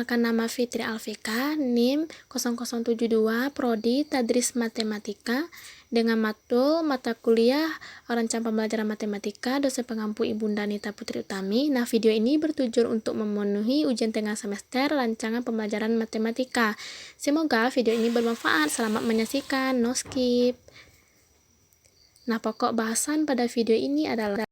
Perkenalkan, nama Fitri Alfika, NIM 0072, Prodi Tadris Matematika, dengan matkul mata kuliah Rencana Pembelajaran Matematika, dosen pengampu Ibunda Nita Putri Utami. Nah, video ini bertujuan untuk memenuhi ujian tengah semester rancangan pembelajaran matematika. Semoga video ini bermanfaat. Selamat menyaksikan, no skip. Nah, pokok bahasan pada video ini adalah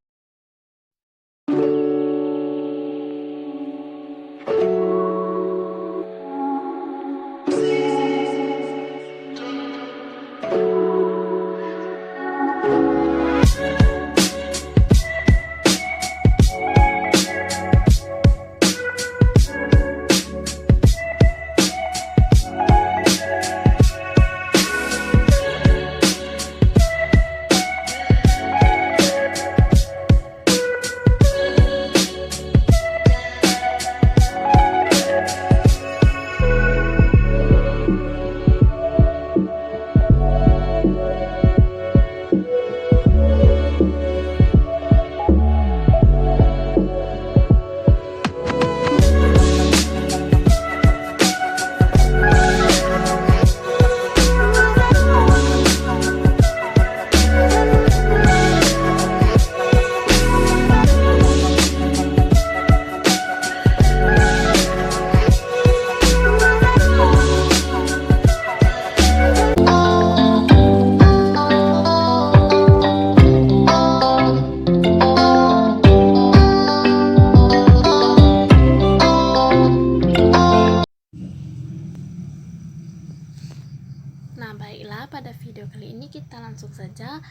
Nah, baiklah, pada video kali ini kita langsung saja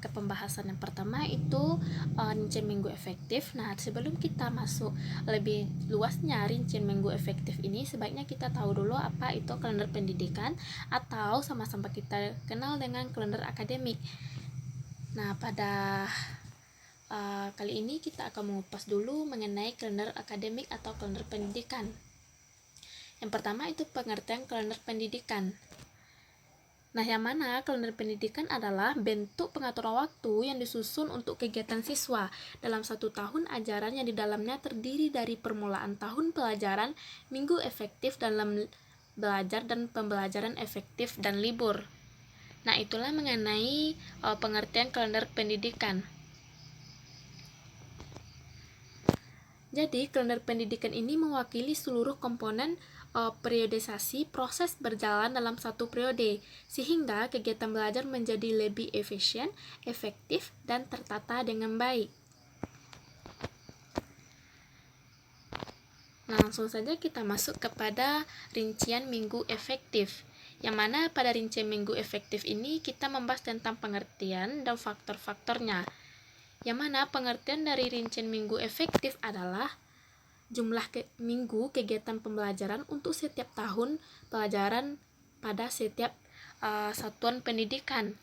ke pembahasan yang pertama, itu rincian minggu efektif. Nah, sebelum kita masuk lebih luasnya rincian minggu efektif ini, sebaiknya kita tahu dulu apa itu kalender pendidikan, atau sama-sama kita kenal dengan kalender akademik. Nah, pada kali ini kita akan mengupas dulu mengenai kalender akademik atau kalender pendidikan. Yang pertama itu pengertian kalender pendidikan. Nah, yang mana kalender pendidikan adalah bentuk pengaturan waktu yang disusun untuk kegiatan siswa dalam satu tahun ajaran yang di dalamnya terdiri dari permulaan tahun pelajaran, minggu efektif dalam belajar, dan pembelajaran efektif dan libur. Nah, itulah mengenai pengertian kalender pendidikan. Jadi, kalender pendidikan ini mewakili seluruh komponen periodisasi proses berjalan dalam satu periode, sehingga kegiatan belajar menjadi lebih efisien, efektif, dan tertata dengan baik. Nah, langsung saja kita masuk kepada rincian minggu efektif, yang mana pada rincian minggu efektif ini kita membahas tentang pengertian dan faktor-faktornya, yang mana pengertian dari rincian minggu efektif adalah jumlah minggu kegiatan pembelajaran untuk setiap tahun pelajaran pada setiap satuan pendidikan.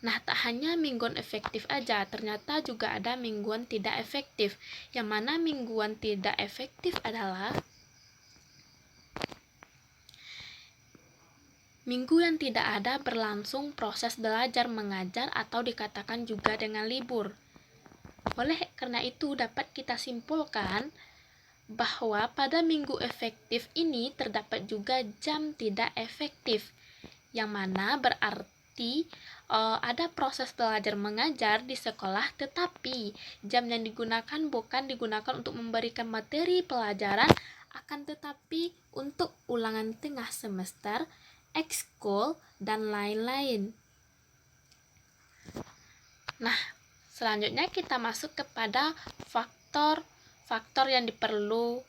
Nah, tak hanya mingguan efektif aja, ternyata juga ada mingguan tidak efektif. Yang mana mingguan tidak efektif adalah minggu yang tidak ada berlangsung proses belajar mengajar, atau dikatakan juga dengan libur. Oleh karena itu, dapat kita simpulkan bahwa pada minggu efektif ini terdapat juga jam tidak efektif, yang mana berarti ada proses belajar mengajar di sekolah, tetapi jam yang digunakan bukan digunakan untuk memberikan materi pelajaran, akan tetapi untuk ulangan tengah semester, ekskul, dan lain-lain. Nah, selanjutnya kita masuk kepada faktor yang perlu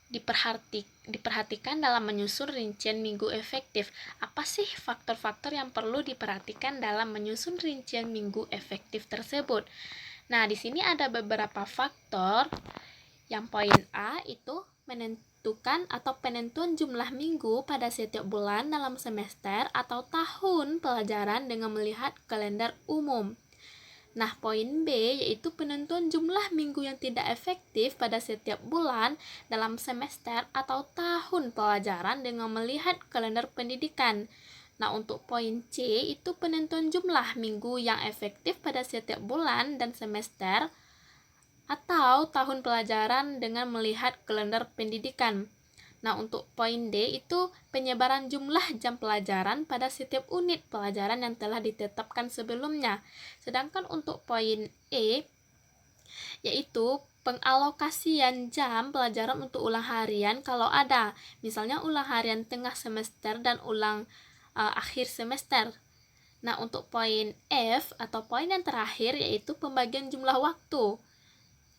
diperhatikan dalam menyusun rincian minggu efektif. Apa sih faktor-faktor yang perlu diperhatikan dalam menyusun rincian minggu efektif tersebut? Nah, di sini ada beberapa faktor. Yang poin A itu menentukan atau penentuan jumlah minggu pada setiap bulan dalam semester atau tahun pelajaran dengan melihat kalender umum. Nah, poin B yaitu penentuan jumlah minggu yang tidak efektif pada setiap bulan dalam semester atau tahun pelajaran dengan melihat kalender pendidikan. Nah, untuk poin C itu penentuan jumlah minggu yang efektif pada setiap bulan dan semester atau tahun pelajaran dengan melihat kalender pendidikan. Nah, untuk poin D itu penyebaran jumlah jam pelajaran pada setiap unit pelajaran yang telah ditetapkan sebelumnya. Sedangkan untuk poin E yaitu pengalokasian jam pelajaran untuk ulang harian kalau ada. Misalnya ulang harian tengah semester dan ulang akhir semester. Nah, untuk poin F atau poin yang terakhir yaitu pembagian jumlah waktu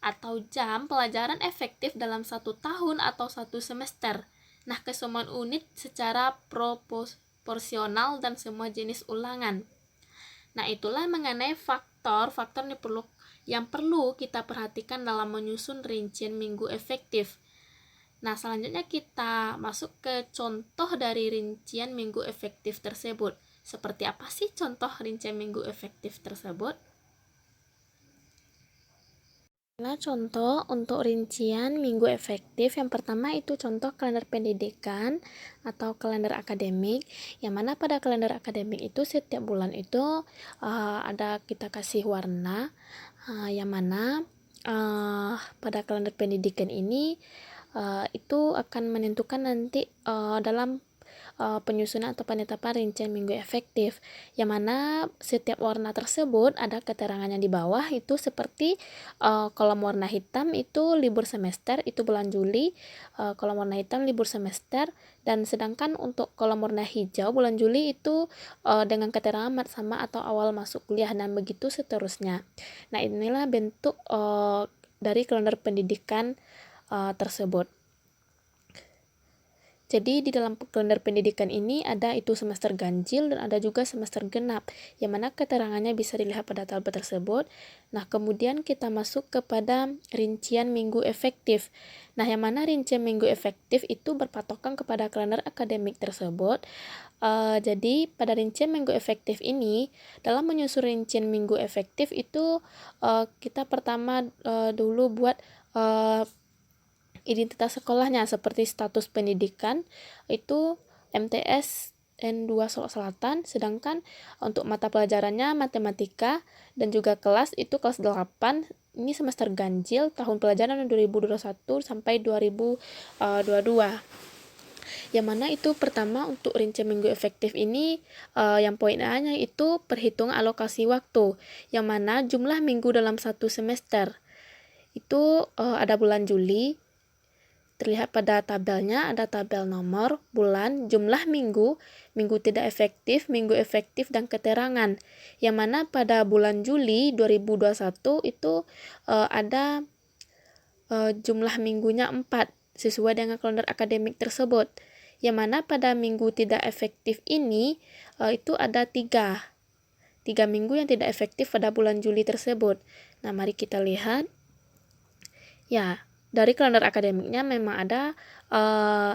atau jam pelajaran efektif dalam 1 tahun atau 1 semester. Nah, kesemuan unit secara proporsional dan semua jenis ulangan. Nah, itulah mengenai faktor-faktor yang perlu kita perhatikan dalam menyusun rincian minggu efektif. Nah, selanjutnya kita masuk ke contoh dari rincian minggu efektif tersebut. Seperti apa sih contoh rincian minggu efektif tersebut? Nah, contoh untuk rincian minggu efektif yang pertama itu contoh kalender pendidikan atau kalender akademik, yang mana pada kalender akademik itu setiap bulan itu ada kita kasih warna, yang mana pada kalender pendidikan ini itu akan menentukan nanti dalam penyusunan atau penetapan rincian minggu efektif, yang mana setiap warna tersebut ada keterangannya di bawah itu seperti kolom warna hitam itu libur semester itu bulan Juli, kolom warna hitam libur semester, dan sedangkan untuk kolom warna hijau bulan Juli itu dengan keterangan sama atau awal masuk kuliah dan begitu seterusnya. Nah, inilah bentuk dari kalender pendidikan tersebut. Jadi di dalam kalender pendidikan ini ada itu semester ganjil dan ada juga semester genap, yang mana keterangannya bisa dilihat pada tabel tersebut. Nah, kemudian kita masuk kepada rincian minggu efektif. Nah, yang mana rincian minggu efektif itu berpatokan kepada kalender akademik tersebut. Jadi pada rincian minggu efektif ini, dalam menyusun rincian minggu efektif itu kita pertama dulu buat identitas sekolahnya seperti status pendidikan itu MTS N2 Solok Selatan, sedangkan untuk mata pelajarannya matematika dan juga kelas itu kelas 8, ini semester ganjil tahun pelajaran 2021 sampai 2022. Yang mana itu pertama untuk rincian minggu efektif ini yang poin A-nya itu perhitung alokasi waktu, yang mana jumlah minggu dalam 1 semester itu ada bulan Juli. Terlihat pada tabelnya ada tabel nomor, bulan, jumlah minggu, minggu tidak efektif, minggu efektif, dan keterangan. Yang mana pada bulan Juli 2021 itu ada jumlah minggunya 4 sesuai dengan kalender akademik tersebut. Yang mana pada minggu tidak efektif ini itu ada 3 minggu yang tidak efektif pada bulan Juli tersebut. Nah, mari kita lihat. Ya, dari kalender akademiknya memang ada 3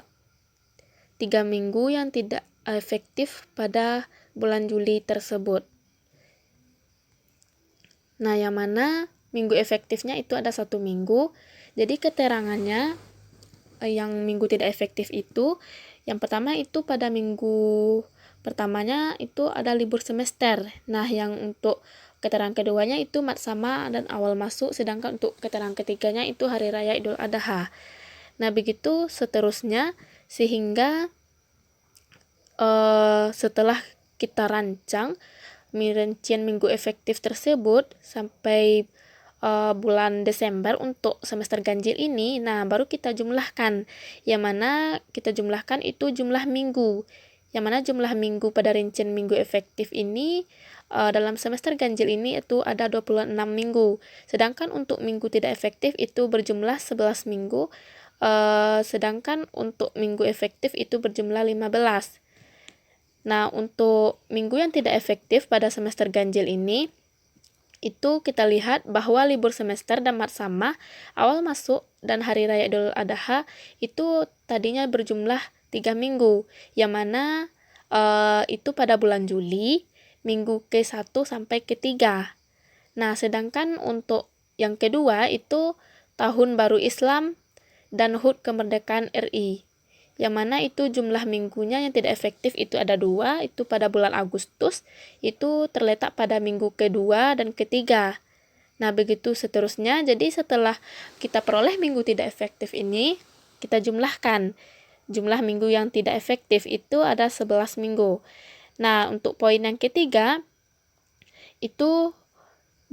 minggu yang tidak efektif pada bulan Juli tersebut. Nah, yang mana minggu efektifnya itu ada 1 minggu. Jadi keterangannya yang minggu tidak efektif itu, yang pertama itu pada minggu pertamanya itu ada libur semester. Nah, yang untuk keterangan keduanya itu mat sama dan awal masuk, sedangkan untuk keterangan ketiganya itu hari raya Idul Adha. Nah, begitu seterusnya, sehingga setelah kita rancang rincian minggu efektif tersebut sampai bulan Desember untuk semester ganjil ini, nah baru kita jumlahkan, yang mana kita jumlahkan itu jumlah minggu, yang mana jumlah minggu pada rincian minggu efektif ini dalam semester ganjil ini itu ada 26 minggu, sedangkan untuk minggu tidak efektif itu berjumlah 11 minggu, sedangkan untuk minggu efektif itu berjumlah 15. Nah, untuk minggu yang tidak efektif pada semester ganjil ini, itu kita lihat bahwa libur semester dan mat sama, awal masuk, dan hari raya Idul Adha itu tadinya berjumlah 3 minggu, yang mana itu pada bulan Juli, minggu ke-1 sampai ke-3. Nah, sedangkan untuk yang kedua itu Tahun Baru Islam dan HUT Kemerdekaan RI, yang mana itu jumlah minggunya yang tidak efektif itu ada 2, itu pada bulan Agustus, itu terletak pada minggu kedua dan ketiga. Nah, begitu seterusnya. Jadi setelah kita peroleh minggu tidak efektif ini, kita jumlahkan. jumlah minggu yang tidak efektif itu ada 11 minggu. Nah, untuk poin yang ketiga itu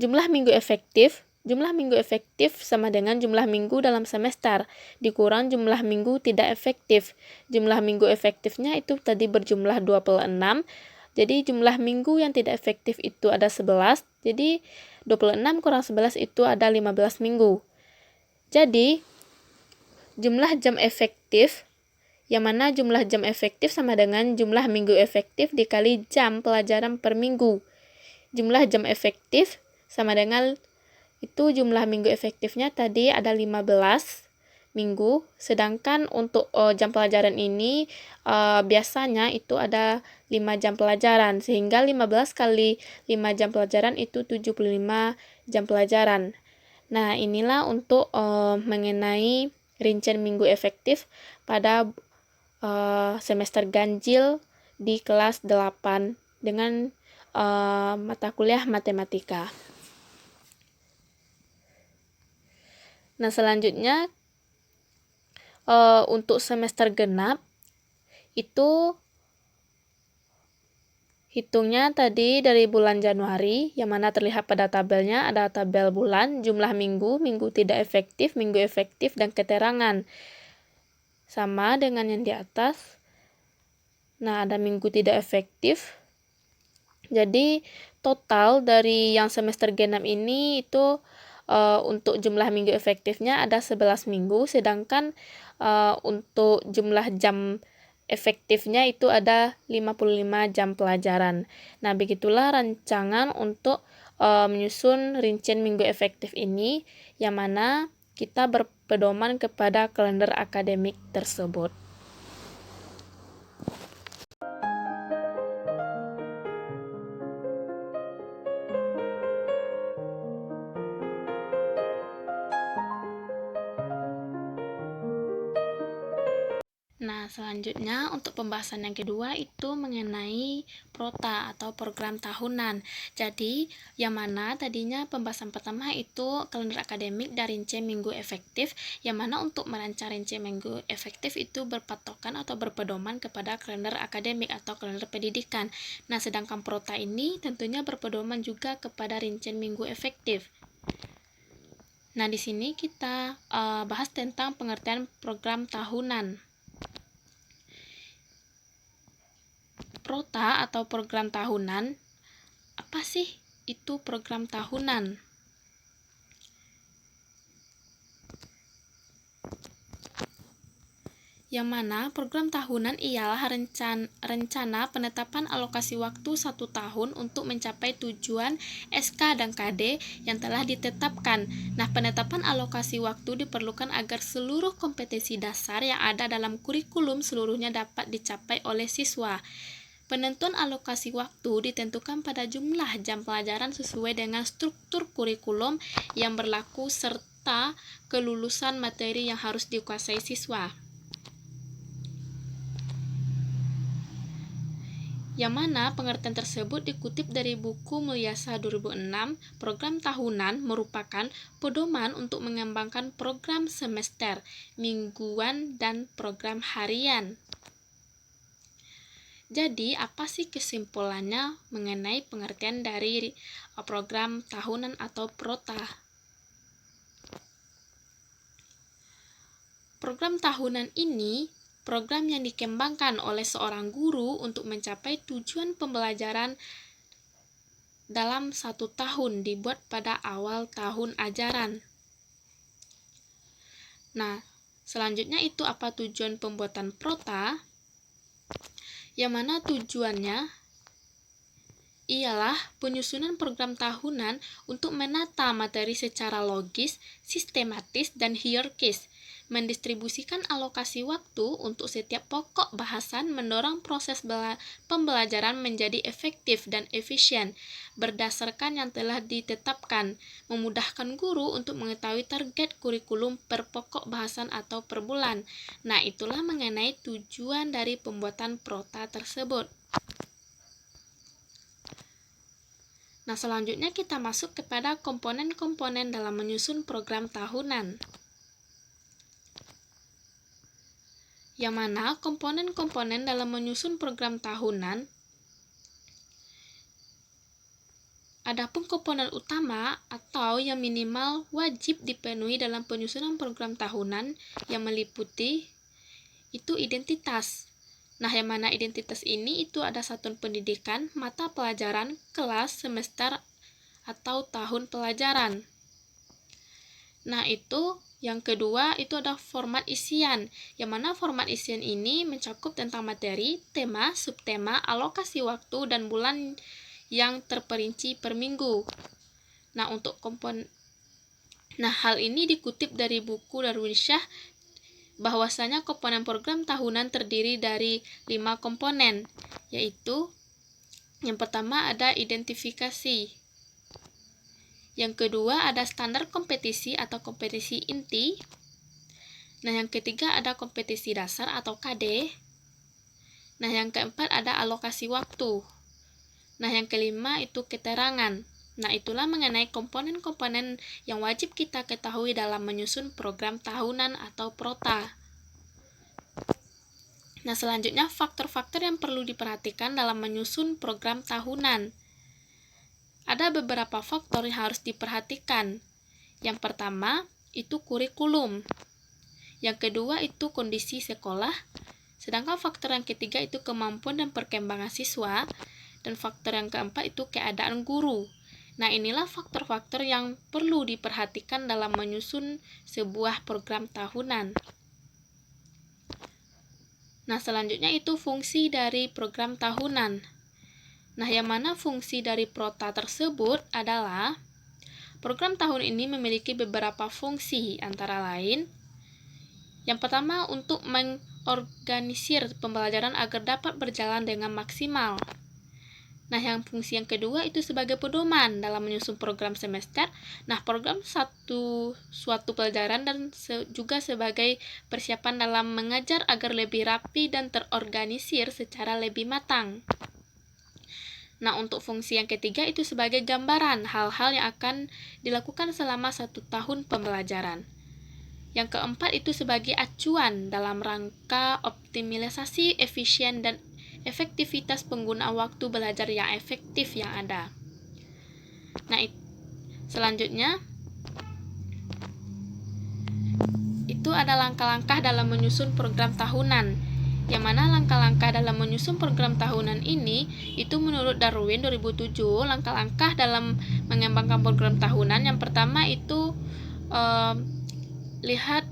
jumlah minggu efektif. Jumlah minggu efektif sama dengan jumlah minggu dalam semester dikurang jumlah minggu tidak efektif. Jumlah minggu efektifnya itu tadi berjumlah 26. Jadi jumlah minggu yang tidak efektif itu ada 11. Jadi 26 kurang 11 itu ada 15 minggu. Jadi jumlah jam efektif, yang mana jumlah jam efektif sama dengan jumlah minggu efektif dikali jam pelajaran per minggu. Jumlah jam efektif sama dengan itu jumlah minggu efektifnya tadi ada 15 minggu, sedangkan untuk jam pelajaran ini biasanya itu ada 5 jam pelajaran, sehingga 15 kali 5 jam pelajaran itu 75 jam pelajaran. Nah, inilah untuk mengenai rincian minggu efektif pada semester ganjil di kelas 8 dengan mata kuliah matematika. Nah, selanjutnya untuk semester genap itu hitungnya tadi dari bulan Januari, yang mana terlihat pada tabelnya ada tabel bulan, jumlah minggu, minggu tidak efektif, minggu efektif, dan keterangan. Sama dengan yang di atas. Nah, ada minggu tidak efektif. Jadi total dari yang semester genap ini itu untuk jumlah minggu efektifnya ada 11 minggu, sedangkan untuk jumlah jam efektifnya itu ada 55 jam pelajaran. Nah, begitulah rancangan untuk menyusun rincian minggu efektif ini, yang mana kita berpedoman kepada kalender akademik tersebut. Nah, selanjutnya untuk pembahasan yang kedua itu mengenai prota atau program tahunan. Jadi, yang mana tadinya pembahasan pertama itu kalender akademik dan rincian minggu efektif, yang mana untuk merancang rincian minggu efektif itu berpatokan atau berpedoman kepada kalender akademik atau kalender pendidikan. Nah, sedangkan prota ini tentunya berpedoman juga kepada rincian minggu efektif. Nah, di sini kita bahas tentang pengertian program tahunan. Prota atau program tahunan, apa sih itu program tahunan? Yang mana program tahunan ialah rencana penetapan alokasi waktu 1 tahun untuk mencapai tujuan SK dan KD yang telah ditetapkan. Nah, penetapan alokasi waktu diperlukan agar seluruh kompetensi dasar yang ada dalam kurikulum seluruhnya dapat dicapai oleh siswa. Penentuan alokasi waktu ditentukan pada jumlah jam pelajaran sesuai dengan struktur kurikulum yang berlaku serta kelulusan materi yang harus dikuasai siswa. Yang mana pengertian tersebut dikutip dari buku Mulyasa 2006. Program tahunan merupakan pedoman untuk mengembangkan program semester, mingguan, dan program harian. Jadi, apa sih kesimpulannya mengenai pengertian dari program tahunan atau prota? Program tahunan ini program yang dikembangkan oleh seorang guru untuk mencapai tujuan pembelajaran dalam 1 tahun dibuat pada awal tahun ajaran. Nah, selanjutnya itu apa tujuan pembuatan prota? Yang mana tujuannya ialah penyusunan program tahunan untuk menata materi secara logis, sistematis, dan hierarkis, mendistribusikan alokasi waktu untuk setiap pokok bahasan, mendorong proses pembelajaran menjadi efektif dan efisien berdasarkan yang telah ditetapkan, memudahkan guru untuk mengetahui target kurikulum per pokok bahasan atau per bulan. Nah, itulah mengenai tujuan dari pembuatan prota tersebut. Nah, selanjutnya kita masuk kepada komponen-komponen dalam menyusun program tahunan. yang mana komponen-komponen dalam menyusun program tahunan. Adapun komponen utama atau yang minimal wajib dipenuhi dalam penyusunan program tahunan yang meliputi itu identitas. Nah, yang mana identitas ini itu ada satuan pendidikan, mata pelajaran, kelas, semester, atau tahun pelajaran. Nah, itu yang kedua itu ada format isian, yang mana format isian ini mencakup tentang materi, tema, subtema, alokasi waktu, dan bulan yang terperinci per minggu. Nah, hal ini dikutip dari buku Darwinsyah bahwasanya komponen program tahunan terdiri dari 5 komponen, yaitu yang pertama ada identifikasi. Yang kedua ada standar kompetisi atau kompetisi inti. Nah, yang ketiga ada kompetisi dasar atau KD. Nah, yang keempat ada alokasi waktu. Nah, yang kelima itu keterangan. Nah, itulah mengenai komponen-komponen yang wajib kita ketahui dalam menyusun program tahunan atau prota. Nah, selanjutnya faktor-faktor yang perlu diperhatikan dalam menyusun program tahunan. Ada beberapa faktor yang harus diperhatikan. Yang pertama, itu kurikulum. Yang kedua, itu kondisi sekolah. Sedangkan faktor yang ketiga itu kemampuan dan perkembangan siswa. Dan faktor yang keempat itu keadaan guru. Nah, inilah faktor-faktor yang perlu diperhatikan dalam menyusun sebuah program tahunan. Nah, selanjutnya itu fungsi dari program tahunan. Nah, yang mana fungsi dari prota tersebut adalah program tahun ini memiliki beberapa fungsi, antara lain yang pertama untuk mengorganisir pembelajaran agar dapat berjalan dengan maksimal. Nah, yang fungsi yang kedua itu sebagai pedoman dalam menyusun program semester. Nah, program suatu pelajaran dan juga sebagai persiapan dalam mengajar agar lebih rapi dan terorganisir secara lebih matang. Nah, untuk fungsi yang ketiga itu sebagai gambaran hal-hal yang akan dilakukan selama 1 tahun pembelajaran. Yang keempat itu sebagai acuan dalam rangka optimalisasi efisien dan efektivitas penggunaan waktu belajar yang efektif yang ada. Nah, selanjutnya itu ada langkah-langkah dalam menyusun program tahunan. Yang mana langkah-langkah dalam menyusun program tahunan ini itu menurut Darwin 2007, langkah-langkah dalam mengembangkan program tahunan yang pertama itu lihat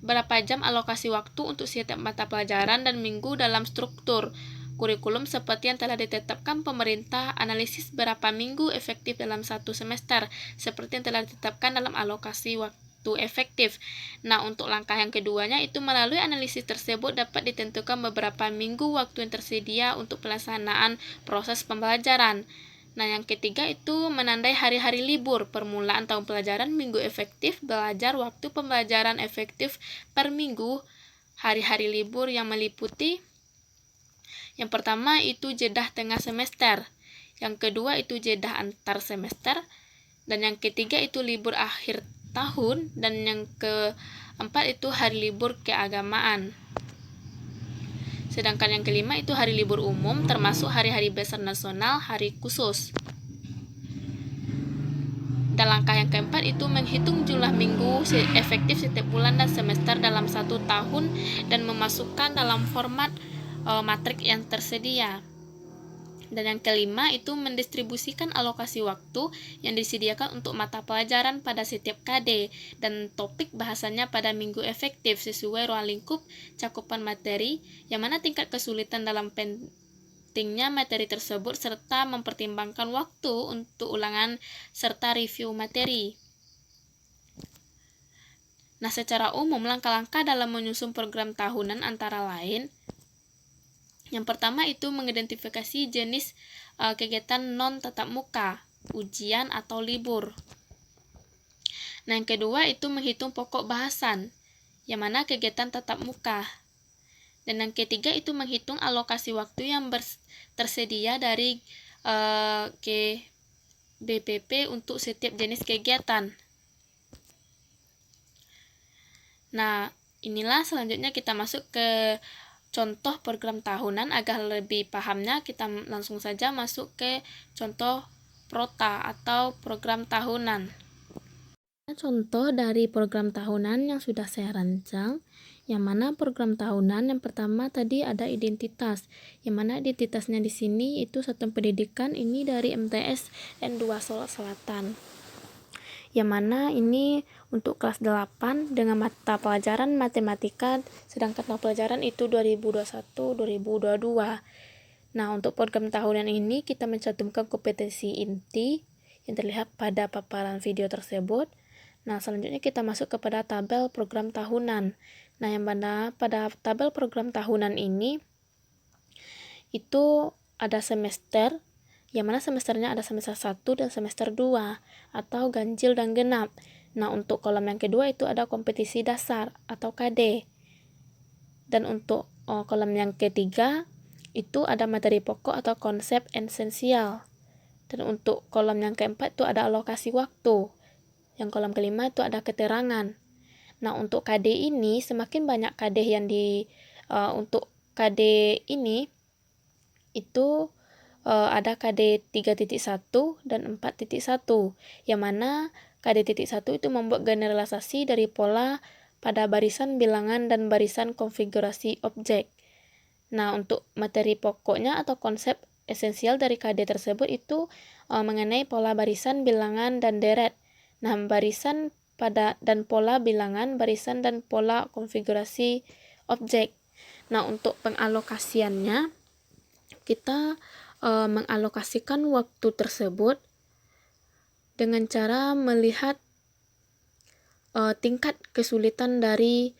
berapa jam alokasi waktu untuk setiap mata pelajaran dan minggu dalam struktur kurikulum seperti yang telah ditetapkan pemerintah, analisis berapa minggu efektif dalam 1 semester seperti yang telah ditetapkan dalam alokasi waktu efektif. Nah, untuk langkah yang keduanya itu melalui analisis tersebut dapat ditentukan beberapa minggu waktu yang tersedia untuk pelaksanaan proses pembelajaran. Nah, yang ketiga itu menandai hari-hari libur, permulaan tahun pelajaran, minggu efektif belajar, waktu pembelajaran efektif per minggu, hari-hari libur yang meliputi yang pertama itu jeda tengah semester, yang kedua itu jeda antar semester, dan yang ketiga itu libur akhir tahun, dan yang keempat itu hari libur keagamaan. Sedangkan yang kelima itu hari libur umum termasuk hari-hari besar nasional, hari khusus. Dan langkah yang keempat itu menghitung jumlah minggu efektif setiap bulan dan semester dalam 1 tahun dan memasukkan dalam format matrik yang tersedia. Dan yang kelima itu mendistribusikan alokasi waktu yang disediakan untuk mata pelajaran pada setiap KD dan topik bahasanya pada minggu efektif sesuai ruang lingkup cakupan materi, yang mana tingkat kesulitan dalam pentingnya materi tersebut serta mempertimbangkan waktu untuk ulangan serta review materi. Nah, secara umum langkah-langkah dalam menyusun program tahunan antara lain yang pertama itu mengidentifikasi jenis kegiatan non tatap muka, ujian atau libur. Nah, yang kedua itu menghitung pokok bahasan, yang mana kegiatan tatap muka. Dan yang ketiga itu menghitung alokasi waktu yang tersedia dari BPP untuk setiap jenis kegiatan. Nah, inilah selanjutnya kita masuk ke contoh program tahunan. Agar lebih pahamnya, kita langsung saja masuk ke contoh prota atau program tahunan. Contoh dari program tahunan yang sudah saya rancang, yang mana program tahunan yang pertama tadi ada identitas, yang mana identitasnya di sini itu satuan pendidikan ini dari MTS N2 Solo Selatan. Yang mana ini untuk kelas 8 dengan mata pelajaran matematika, sedangkan mata pelajaran itu 2021-2022. Nah, untuk program tahunan ini kita mencantumkan kompetensi inti yang terlihat pada paparan video tersebut. Nah, selanjutnya kita masuk kepada tabel program tahunan. Nah, yang mana pada tabel program tahunan ini itu ada semester, yang mana semesternya ada semester 1 dan semester 2 atau ganjil dan genap. Nah, untuk kolom yang kedua itu ada kompetisi dasar atau KD. Dan untuk kolom yang ketiga itu ada materi pokok atau konsep esensial. Dan untuk kolom yang keempat itu ada alokasi waktu. Yang kolom kelima itu ada keterangan. Nah, untuk KD ini semakin banyak KD yang untuk KD ini itu ada KD 3.1 dan 4.1, yang mana KD.1 itu membuat generalisasi dari pola pada barisan bilangan dan barisan konfigurasi objek. Nah, untuk materi pokoknya atau konsep esensial dari KD tersebut itu mengenai pola barisan, bilangan, dan deret. Nah, barisan pada dan pola bilangan, barisan dan pola konfigurasi objek. Nah, untuk pengalokasiannya kita mengalokasikan waktu tersebut dengan cara melihat tingkat kesulitan dari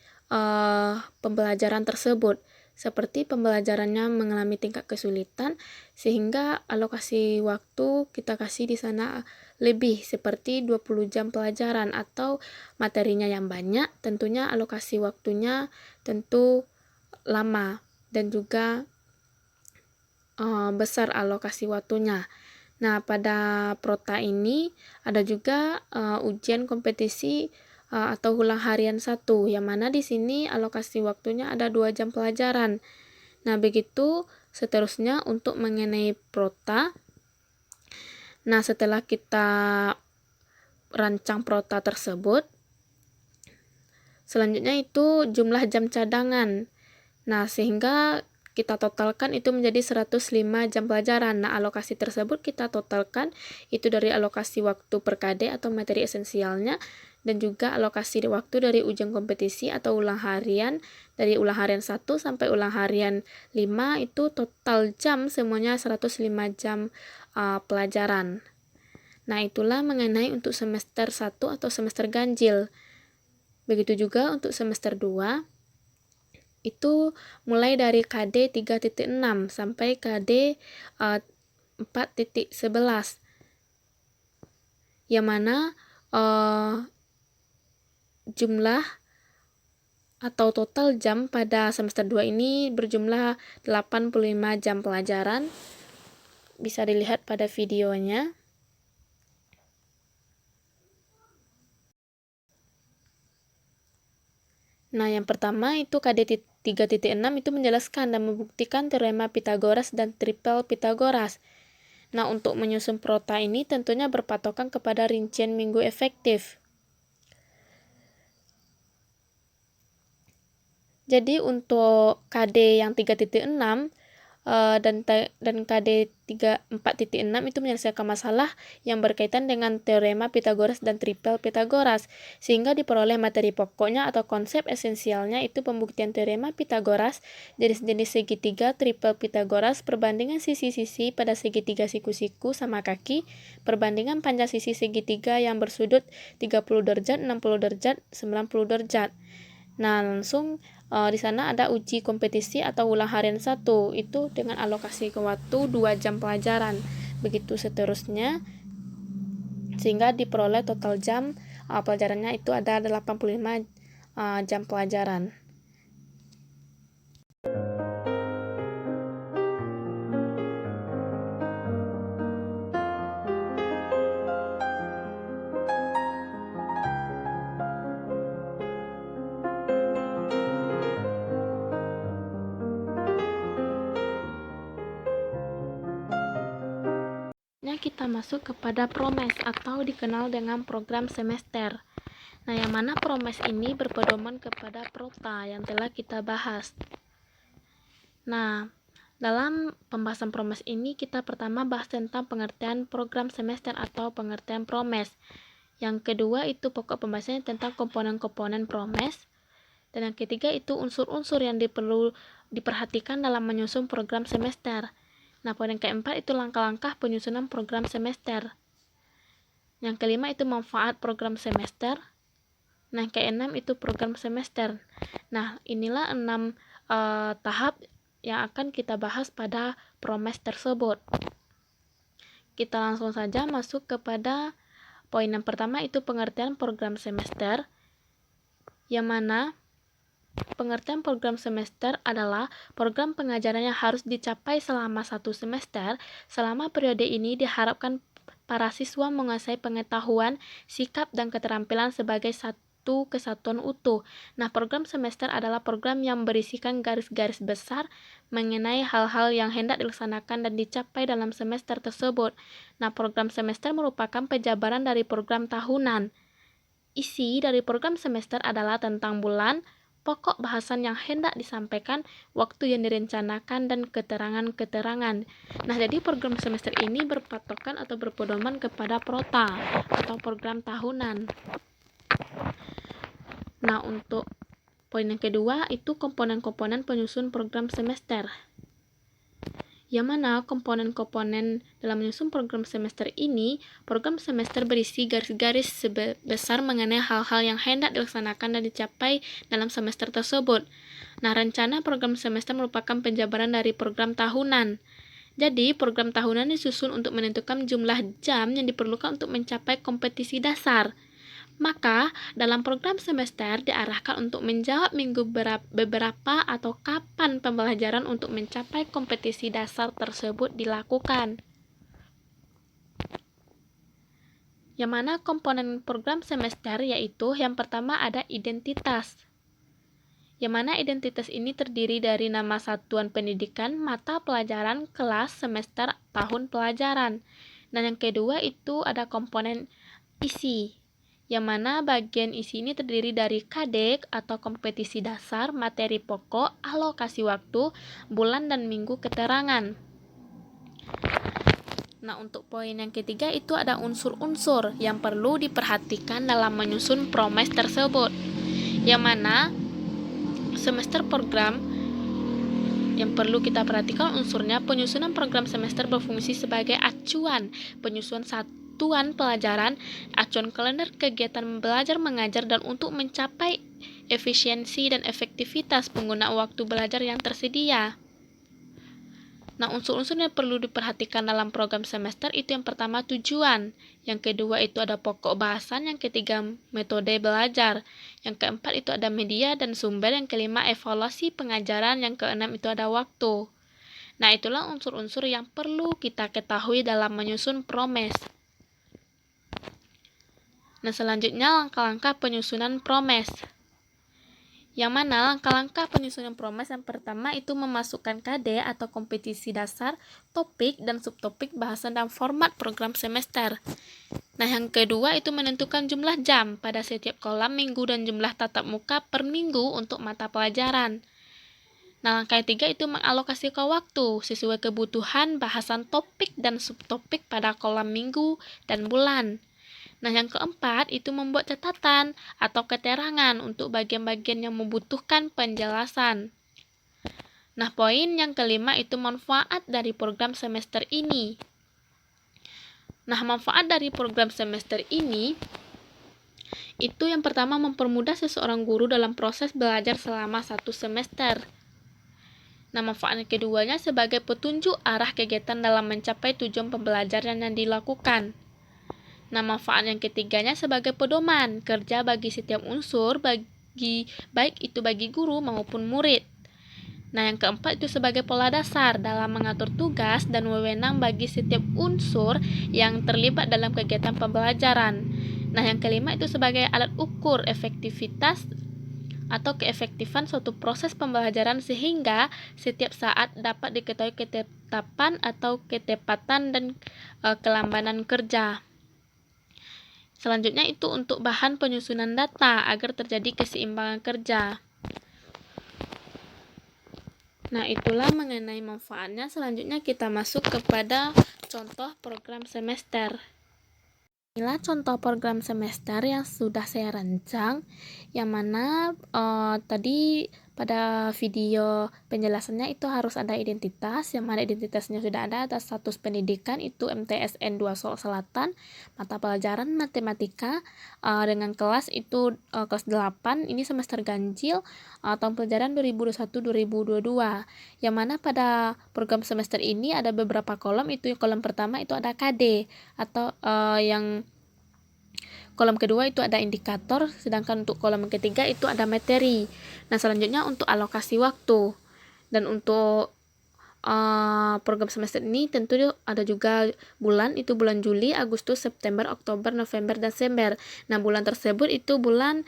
pembelajaran tersebut. Seperti pembelajarannya mengalami tingkat kesulitan, sehingga alokasi waktu kita kasih di sana lebih, seperti 20 jam pelajaran, atau materinya yang banyak, tentunya alokasi waktunya tentu lama dan juga besar alokasi waktunya. Nah, pada prota ini ada juga ujian kompetisi atau ulang harian 1, yang mana di sini alokasi waktunya ada 2 jam pelajaran. Nah, begitu seterusnya untuk mengenai prota. Nah, setelah kita rancang prota tersebut, selanjutnya itu jumlah jam cadangan. Nah, sehingga kita totalkan itu menjadi 105 jam pelajaran. Nah, alokasi tersebut kita totalkan itu dari alokasi waktu per KD atau materi esensialnya, dan juga alokasi waktu dari ujian kompetisi atau ulang harian, dari ulang harian 1 sampai ulang harian 5, itu total jam semuanya 105 jam pelajaran. Nah, itulah mengenai untuk semester 1 atau semester ganjil. Begitu juga untuk semester 2, itu mulai dari KD 3.6 sampai KD 4.11, yang mana jumlah atau total jam pada semester 2 ini berjumlah 85 jam pelajaran. Bisa dilihat pada videonya. Nah, yang pertama itu KD 3.6 itu menjelaskan dan membuktikan teorema Pythagoras dan tripel Pythagoras. Nah, untuk menyusun prota ini tentunya berpatokan kepada rincian minggu efektif. Jadi untuk KD yang 3.6 dan KD 4.6 itu menyelesaikan masalah yang berkaitan dengan teorema Pythagoras dan tripel Pythagoras, sehingga diperoleh materi pokoknya atau konsep esensialnya itu pembuktian teorema Pythagoras, jenis-jenis segitiga tripel Pythagoras, perbandingan sisi-sisi pada segitiga siku-siku sama kaki, perbandingan panjang sisi segitiga yang bersudut 30 derajat, 60 derajat, 90 derajat. Nah, langsung di sana ada uji kompetisi atau ulang harian 1, itu dengan alokasi ke waktu 2 jam pelajaran. Begitu seterusnya, sehingga diperoleh total jam pelajarannya itu ada 85 jam pelajaran. kita masuk kepada PROMES atau dikenal dengan program semester. Nah, yang mana PROMES ini berpedoman kepada PROTA yang telah kita bahas. Nah, dalam pembahasan PROMES ini kita pertama bahas tentang pengertian program semester atau pengertian PROMES. Yang kedua itu pokok pembahasannya tentang komponen-komponen PROMES. Dan yang ketiga itu unsur-unsur yang perlu diperhatikan dalam menyusun program semester. Nah, poin yang keempat itu langkah-langkah penyusunan program semester. Yang kelima itu manfaat program semester. Nah, yang keenam itu program semester. Nah, inilah 6 tahap yang akan kita bahas pada PROMES tersebut. Kita langsung saja masuk kepada poin yang pertama itu pengertian program semester, yang mana pengertian program semester adalah program pengajaran yang harus dicapai selama 1 semester. Selama periode ini diharapkan para siswa menguasai pengetahuan, sikap, dan keterampilan sebagai satu kesatuan utuh. Nah, program semester adalah program yang berisikan garis-garis besar mengenai hal-hal yang hendak dilaksanakan dan dicapai dalam semester tersebut. Nah, program semester merupakan penjabaran dari program tahunan. Isi dari program semester adalah tentang bulan, pokok bahasan yang hendak disampaikan, waktu yang direncanakan, dan keterangan-keterangan. Nah, jadi program semester ini berpatokan atau berpedoman kepada PROTA atau program tahunan. Nah, untuk poin yang kedua itu komponen-komponen penyusun program semester. Yang mana komponen-komponen dalam menyusun program semester ini, program semester berisi garis-garis besar mengenai hal-hal yang hendak dilaksanakan dan dicapai dalam semester tersebut. Nah, rencana program semester merupakan penjabaran dari program tahunan. Jadi, program tahunan disusun untuk menentukan jumlah jam yang diperlukan untuk mencapai kompetisi dasar. Maka, dalam program semester diarahkan untuk menjawab minggu beberapa atau kapan pembelajaran untuk mencapai kompetisi dasar tersebut dilakukan. Yang mana komponen program semester yaitu yang pertama ada identitas. Yang mana identitas ini terdiri dari nama satuan pendidikan, mata pelajaran, kelas, semester, tahun pelajaran. Dan yang kedua itu ada komponen isi. Yang mana bagian isi ini terdiri dari KD atau kompetisi dasar, materi pokok, alokasi waktu, bulan dan minggu keterangan. Nah, untuk poin yang ketiga itu ada unsur-unsur yang perlu diperhatikan dalam menyusun PROMES tersebut. Yang mana semester program yang perlu kita perhatikan unsurnya, penyusunan program semester berfungsi sebagai acuan penyusunan satuan pelajaran, acuan kalender kegiatan belajar mengajar, dan untuk mencapai efisiensi dan efektivitas penggunaan waktu belajar yang tersedia. Nah, unsur-unsur yang perlu diperhatikan dalam program semester itu yang pertama tujuan, yang kedua itu ada pokok bahasan, yang ketiga metode belajar, yang keempat itu ada media dan sumber, yang kelima evaluasi pengajaran, yang keenam itu ada waktu. Nah, itulah unsur-unsur yang perlu kita ketahui dalam menyusun PROMES. Nah, selanjutnya langkah-langkah penyusunan PROMES. Yang mana langkah-langkah penyusunan PROMES yang pertama itu memasukkan KD atau kompetisi dasar, topik, dan subtopik bahasan dan format program semester. Nah, yang kedua itu menentukan jumlah jam pada setiap kolom minggu dan jumlah tatap muka per minggu untuk mata pelajaran. Nah, langkah ketiga itu mengalokasikan waktu sesuai kebutuhan bahasan topik dan subtopik pada kolom minggu dan bulan. Nah, yang keempat itu membuat catatan atau keterangan untuk bagian-bagian yang membutuhkan penjelasan. Nah, poin yang kelima itu manfaat dari program semester ini. Nah, manfaat dari program semester ini itu yang pertama mempermudah seseorang guru dalam proses belajar selama 1 semester. Nah, manfaat yang keduanya sebagai petunjuk arah kegiatan dalam mencapai tujuan pembelajaran yang dilakukan. Nah, manfaat yang ketiganya sebagai pedoman kerja bagi setiap unsur, baik itu bagi guru maupun murid. Nah, yang keempat itu sebagai pola dasar dalam mengatur tugas dan wewenang bagi setiap unsur yang terlibat dalam kegiatan pembelajaran. Nah, yang kelima itu sebagai alat ukur efektivitas atau keefektifan suatu proses pembelajaran sehingga setiap saat dapat diketahui ketetapan atau ketepatan dan kelambanan kerja. Selanjutnya itu untuk bahan penyusunan data agar terjadi keseimbangan kerja. Nah, itulah mengenai manfaatnya. Selanjutnya kita masuk kepada contoh program semester. Inilah contoh program semester yang sudah saya rancang, yang mana tadi pada video penjelasannya itu harus ada identitas, yang mana identitasnya sudah ada status pendidikan itu MTSN 2 Solo Selatan, mata pelajaran matematika dengan kelas itu kelas 8, ini semester ganjil tahun pelajaran 2021-2022, yang mana pada program semester ini ada beberapa kolom, itu kolom pertama itu ada KD atau yang kolom kedua itu ada indikator, sedangkan untuk kolom ketiga itu ada materi. Nah, selanjutnya untuk alokasi waktu. Dan untuk program semester ini tentu ada juga bulan, itu bulan Juli, Agustus, September, Oktober, November, Desember. Nah, bulan tersebut itu bulan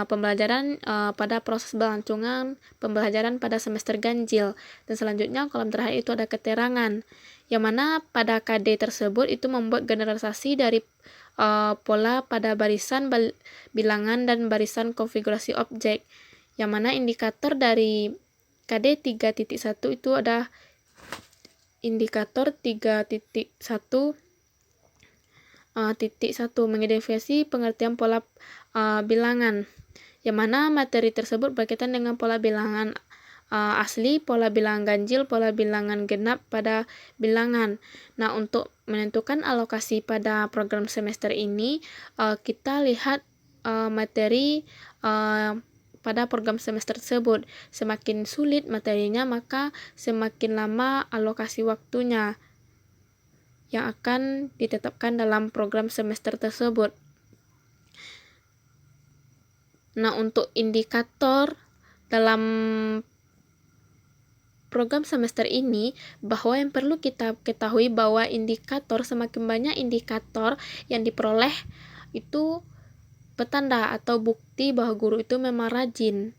pembelajaran pada proses berlangsungan pembelajaran pada semester ganjil. Dan selanjutnya kolom terakhir itu ada keterangan, yang mana pada KD tersebut itu membuat generalisasi dari pola pada barisan bilangan dan barisan konfigurasi objek, yang mana indikator dari KD 3.1 itu ada indikator 3.1 mengidentifikasi pengertian pola bilangan, yang mana materi tersebut berkaitan dengan pola bilangan asli, pola bilangan ganjil, pola bilangan genap pada bilangan. Nah, untuk menentukan alokasi pada program semester ini, kita lihat materi pada program semester tersebut. Semakin sulit materinya, maka semakin lama alokasi waktunya yang akan ditetapkan dalam program semester tersebut. Nah, untuk indikator dalam program semester ini, bahwa yang perlu kita ketahui bahwa indikator, semakin banyak indikator yang diperoleh itu petanda atau bukti bahwa guru itu memang rajin.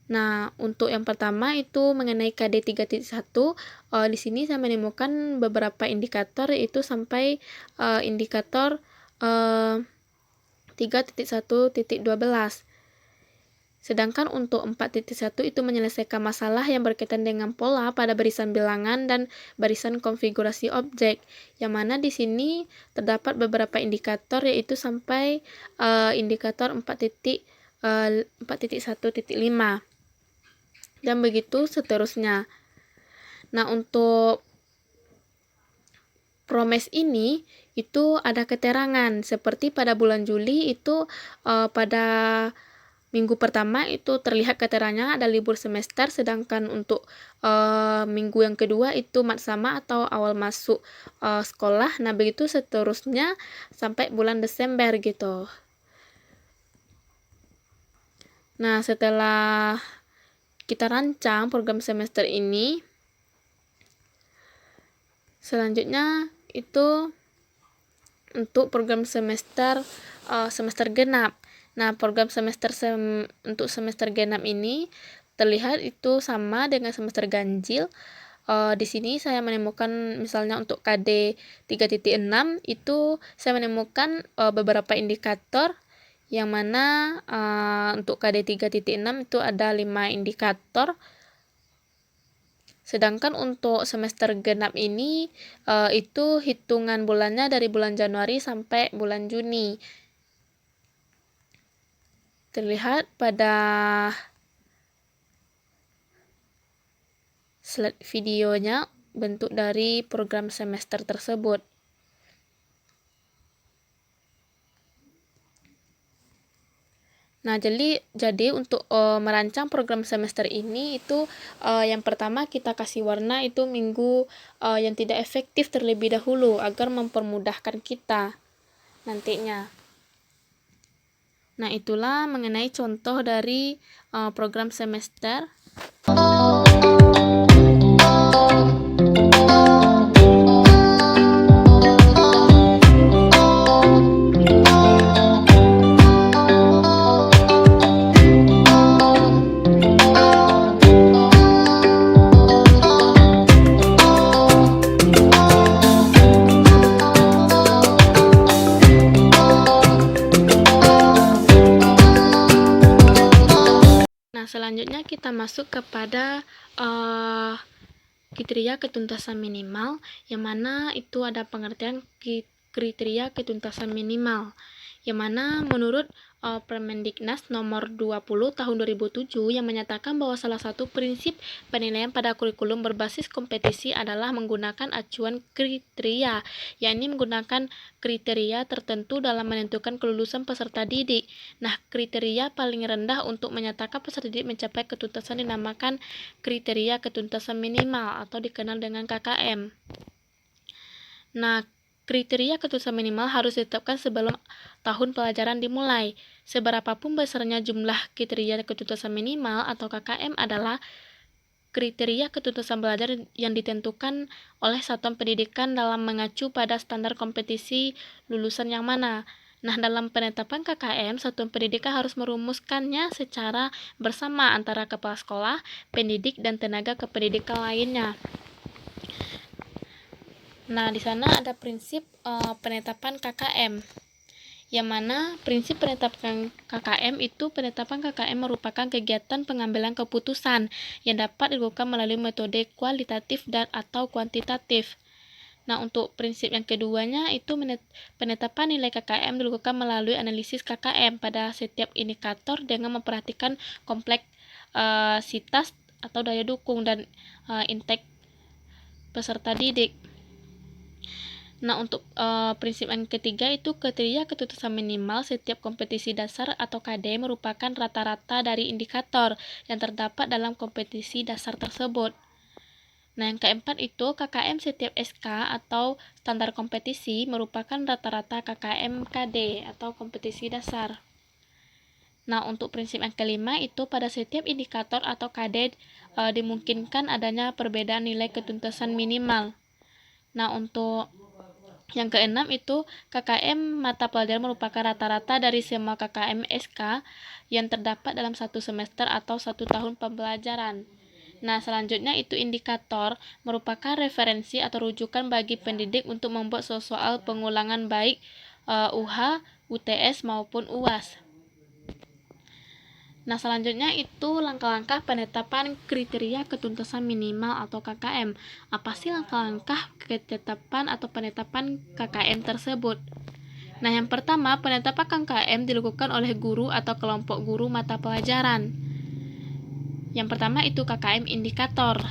Nah, untuk yang pertama itu mengenai KD 3.1, di sini saya menemukan beberapa indikator, yaitu sampai indikator 3.1.12. Sedangkan untuk 4.1 itu menyelesaikan masalah yang berkaitan dengan pola pada barisan bilangan dan barisan konfigurasi objek, yang mana di sini terdapat beberapa indikator, yaitu sampai indikator 4.1.5 dan begitu seterusnya. Nah, untuk promes ini itu ada keterangan, seperti pada bulan Juli itu pada minggu pertama itu terlihat keterangannya ada libur semester, sedangkan untuk minggu yang kedua itu matsama atau awal masuk sekolah. Nah, begitu seterusnya sampai bulan Desember gitu. Nah, setelah kita rancang program semester ini, selanjutnya itu untuk program semester semester genap. Nah, program semester untuk semester genap ini terlihat itu sama dengan semester ganjil. Di sini saya menemukan misalnya untuk KD 3.6 itu saya menemukan beberapa indikator, yang mana untuk KD 3.6 itu ada 5 indikator. Sedangkan untuk semester genap ini itu hitungan bulannya dari bulan Januari sampai bulan Juni. Terlihat pada slide videonya bentuk dari program semester tersebut. Nah, jadi untuk merancang program semester ini itu yang pertama kita kasih warna itu minggu yang tidak efektif terlebih dahulu agar mempermudahkan kita nantinya. Nah, itulah mengenai contoh dari program semester. kita masuk kepada kriteria ketuntasan minimal, yang mana itu ada pengertian kriteria ketuntasan minimal, yang mana menurut Permendiknas nomor 20 tahun 2007 yang menyatakan bahwa salah satu prinsip penilaian pada kurikulum berbasis kompetisi adalah menggunakan acuan kriteria, yakni menggunakan kriteria tertentu dalam menentukan kelulusan peserta didik. Nah, kriteria paling rendah untuk menyatakan peserta didik mencapai ketuntasan dinamakan kriteria ketuntasan minimal atau dikenal dengan KKM. Nah, kriteria ketuntasan minimal harus ditetapkan sebelum tahun pelajaran dimulai. Seberapapun besarnya jumlah kriteria ketuntasan minimal atau KKM adalah kriteria ketuntasan belajar yang ditentukan oleh satuan pendidikan dalam mengacu pada standar kompetisi lulusan yang mana. Nah, dalam penetapan KKM, satuan pendidikan harus merumuskannya secara bersama antara kepala sekolah, pendidik, dan tenaga kependidikan lainnya. Nah, di sana ada prinsip penetapan KKM, yang mana prinsip penetapan KKM itu penetapan KKM merupakan kegiatan pengambilan keputusan yang dapat dilakukan melalui metode kualitatif dan atau kuantitatif. Nah, untuk prinsip yang keduanya itu penetapan nilai KKM dilakukan melalui analisis KKM pada setiap indikator dengan memperhatikan kompleksitas atau daya dukung dan intake peserta didik. Nah, untuk prinsip yang ketiga itu kriteria ketuntasan minimal setiap kompetisi dasar atau KD merupakan rata-rata dari indikator yang terdapat dalam kompetisi dasar tersebut. Nah, yang keempat itu KKM setiap SK atau standar kompetisi merupakan rata-rata KKM KD atau kompetisi dasar. Nah, untuk prinsip yang kelima itu pada setiap indikator atau KD dimungkinkan adanya perbedaan nilai ketuntasan minimal. Nah, untuk yang keenam itu KKM mata pelajaran merupakan rata-rata dari semua KKM SK yang terdapat dalam satu semester atau 1 tahun pembelajaran. Nah, selanjutnya itu indikator merupakan referensi atau rujukan bagi pendidik untuk membuat soal pengulangan baik UH, UTS maupun UAS. Nah, selanjutnya itu langkah-langkah penetapan kriteria ketuntasan minimal atau KKM. Apa sih langkah-langkah ketetapan atau penetapan KKM tersebut? Nah, yang pertama, penetapan KKM dilakukan oleh guru atau kelompok guru mata pelajaran. Yang pertama itu KKM indikator.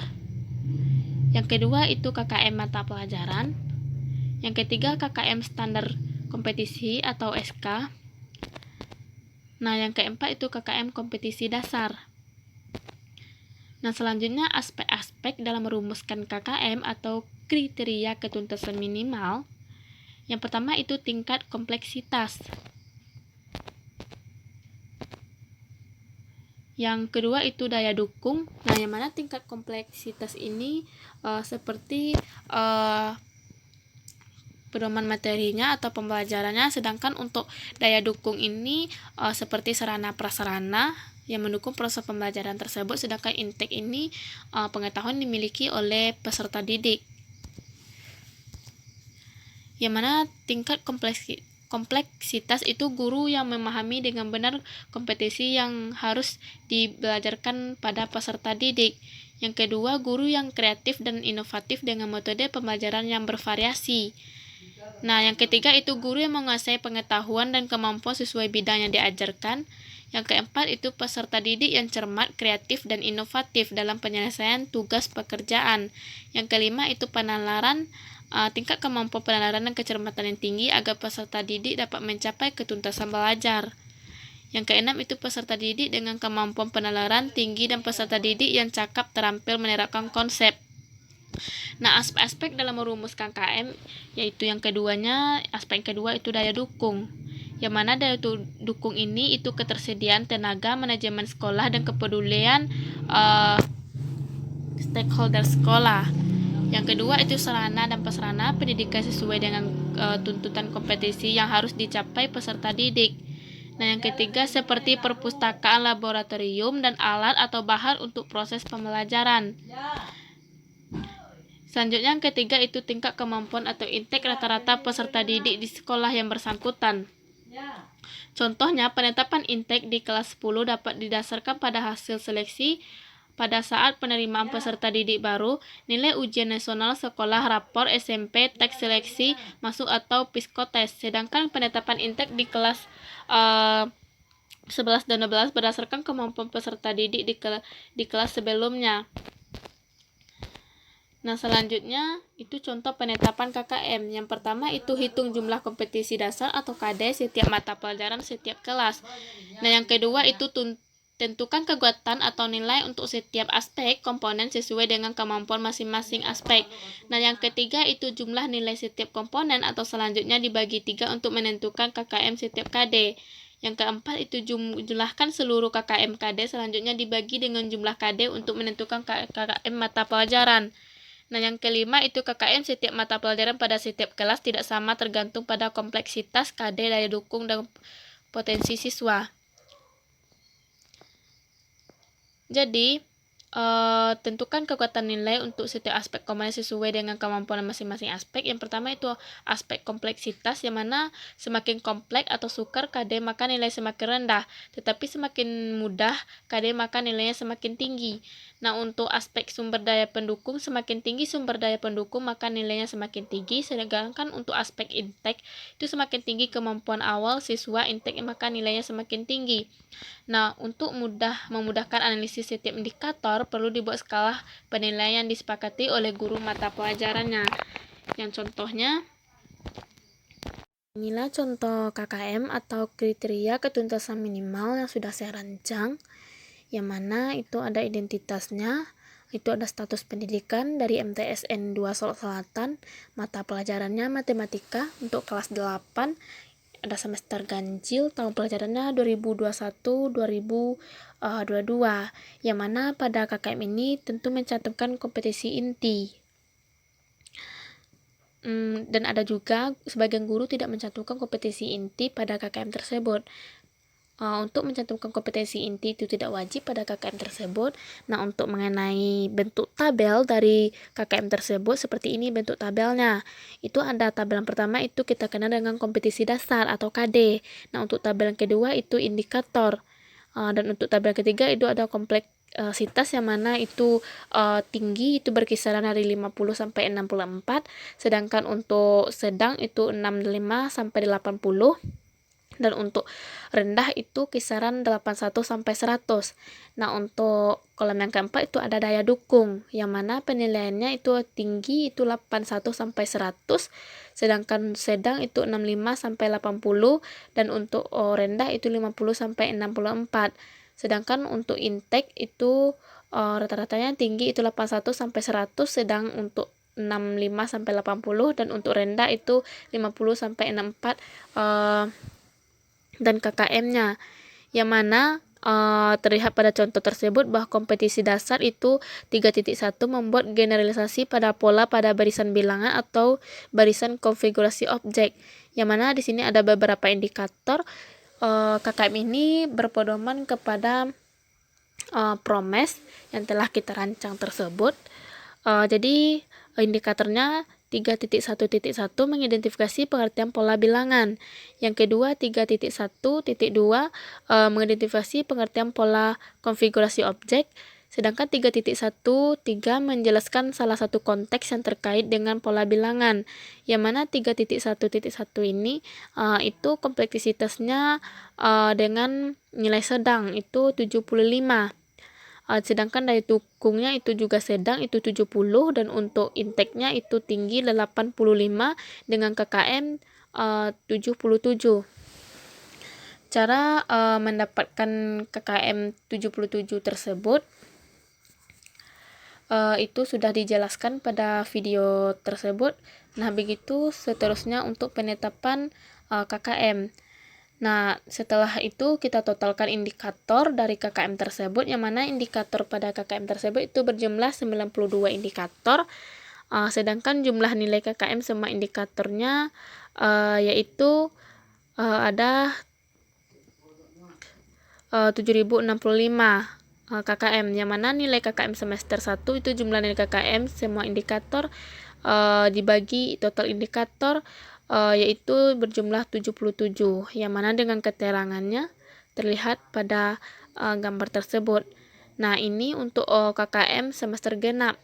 Yang kedua itu KKM mata pelajaran. Yang ketiga KKM standar kompetisi atau SK. Nah, yang keempat itu KKM kompetisi dasar. Nah, selanjutnya aspek-aspek dalam merumuskan KKM atau kriteria ketuntasan minimal. Yang pertama itu tingkat kompleksitas. Yang kedua itu daya dukung. Nah, yang mana tingkat kompleksitas ini seperti pedoman materinya atau pembelajarannya, sedangkan untuk daya dukung ini seperti sarana prasarana yang mendukung proses pembelajaran tersebut, sedangkan intake ini pengetahuan dimiliki oleh peserta didik. Yang mana tingkat kompleksitas itu guru yang memahami dengan benar kompetisi yang harus dibelajarkan pada peserta didik. Yang kedua, guru yang kreatif dan inovatif dengan metode pembelajaran yang bervariasi. Nah, yang ketiga itu guru yang menguasai pengetahuan dan kemampuan sesuai bidang yang diajarkan. Yang keempat itu peserta didik yang cermat, kreatif, dan inovatif dalam penyelesaian tugas pekerjaan. Yang kelima itu penalaran, tingkat kemampuan penalaran dan kecermatan yang tinggi agar peserta didik dapat mencapai ketuntasan belajar. Yang keenam itu peserta didik dengan kemampuan penalaran tinggi dan peserta didik yang cakap terampil menerapkan konsep. Nah, aspek-aspek dalam merumuskan KM yaitu yang keduanya, aspek yang kedua itu daya dukung. Yang mana daya dukung ini itu ketersediaan tenaga, manajemen sekolah, dan kepedulian stakeholder sekolah. Yang kedua itu sarana dan prasarana pendidikan sesuai dengan tuntutan kompetisi yang harus dicapai peserta didik. Nah, yang ketiga seperti perpustakaan, laboratorium, dan alat atau bahan untuk proses pembelajaran. Selanjutnya yang ketiga itu tingkat kemampuan atau intake rata-rata peserta didik di sekolah yang bersangkutan. Contohnya, penetapan intake di kelas 10 dapat didasarkan pada hasil seleksi pada saat penerimaan peserta didik baru, nilai ujian nasional sekolah, rapor SMP, teks seleksi masuk atau psikotes. Sedangkan penetapan intake di kelas 11 dan 12 berdasarkan kemampuan peserta didik di kelas sebelumnya. Nah, selanjutnya itu contoh penetapan KKM. Yang pertama itu hitung jumlah kompetisi dasar atau KD setiap mata pelajaran setiap kelas. Nah, yang kedua itu tentukan kekuatan atau nilai untuk setiap aspek komponen sesuai dengan kemampuan masing-masing aspek. Nah, yang ketiga itu jumlah nilai setiap komponen atau selanjutnya dibagi 3 untuk menentukan KKM setiap KD. Yang keempat itu jumlahkan seluruh KKM KD, selanjutnya dibagi dengan jumlah KD untuk menentukan KKM mata pelajaran. Nah, yang kelima itu KKM setiap mata pelajaran pada setiap kelas tidak sama tergantung pada kompleksitas KD, daya dukung, dan potensi siswa. Jadi, tentukan kekuatan nilai untuk setiap aspek komponen sesuai dengan kemampuan masing-masing aspek. Yang pertama itu aspek kompleksitas, yang mana semakin kompleks atau sukar KD maka nilai semakin rendah, tetapi semakin mudah KD maka nilainya semakin tinggi. Nah, untuk aspek sumber daya pendukung, semakin tinggi sumber daya pendukung maka nilainya semakin tinggi, sedangkan untuk aspek intake itu semakin tinggi kemampuan awal siswa intake maka nilainya semakin tinggi. Nah, untuk memudahkan analisis setiap indikator, perlu dibuat skala penilaian yang disepakati oleh guru mata pelajarannya. Yang contohnya, inilah contoh KKM atau kriteria ketuntasan minimal yang sudah saya rancang, yang mana itu ada identitasnya, itu ada status pendidikan dari MTSN 2 Solo Selatan, mata pelajarannya matematika untuk kelas 8, ada semester ganjil, tahun pelajarannya 2021-2022, yang mana pada KKM ini tentu mencantumkan kompetisi inti. Dan ada juga sebagian guru tidak mencantumkan kompetisi inti pada KKM tersebut. Untuk mencantumkan kompetensi inti itu tidak wajib pada KKM tersebut. Nah, untuk mengenai bentuk tabel dari KKM tersebut, seperti ini bentuk tabelnya. Itu ada tabel yang pertama itu kita kenal dengan kompetisi dasar atau KD. Nah, untuk tabel yang kedua itu indikator. Dan untuk tabel ketiga itu ada kompleksitas, yang mana itu tinggi itu berkisaran dari 50 sampai 64, sedangkan untuk sedang itu 65 sampai 80. Dan untuk rendah itu kisaran 81 sampai 100. Nah, untuk kolom yang keempat itu ada daya dukung, yang mana penilaiannya itu tinggi itu 81 sampai 100, sedangkan sedang itu 65 sampai 80, dan untuk rendah itu 50 sampai 64. Sedangkan untuk intake itu rata-ratanya tinggi itu 81 sampai 100, sedang untuk 65 sampai 80, dan untuk rendah itu 50 sampai 64 dan KKM-nya, yang mana terlihat pada contoh tersebut bahwa kompetisi dasar itu 3.1 membuat generalisasi pada pola pada barisan bilangan atau barisan konfigurasi objek, yang mana di sini ada beberapa indikator. KKM ini berpedoman kepada promes yang telah kita rancang tersebut. Jadi indikatornya 3.1.1 mengidentifikasi pengertian pola bilangan. Yang kedua 3.1.2 mengidentifikasi pengertian pola konfigurasi objek. Sedangkan 3.1.3 menjelaskan salah satu konteks yang terkait dengan pola bilangan. Yang mana 3.1.1 ini itu kompleksitasnya dengan nilai sedang itu 75. Sedangkan daya dukungnya itu juga sedang itu 70, dan untuk intake-nya itu tinggi 85 dengan KKM 77. Cara mendapatkan KKM 77 tersebut itu sudah dijelaskan pada video tersebut. Nah, begitu seterusnya untuk penetapan KKM. Nah, setelah itu kita totalkan indikator dari KKM tersebut, yang mana indikator pada KKM tersebut itu berjumlah 92 indikator, sedangkan jumlah nilai KKM semua indikatornya yaitu ada 7.065 KKM, yang mana nilai KKM semester 1 itu jumlah nilai KKM semua indikator dibagi total indikator yaitu berjumlah 77, yang mana dengan keterangannya terlihat pada gambar tersebut. Nah, ini untuk KKM semester genap.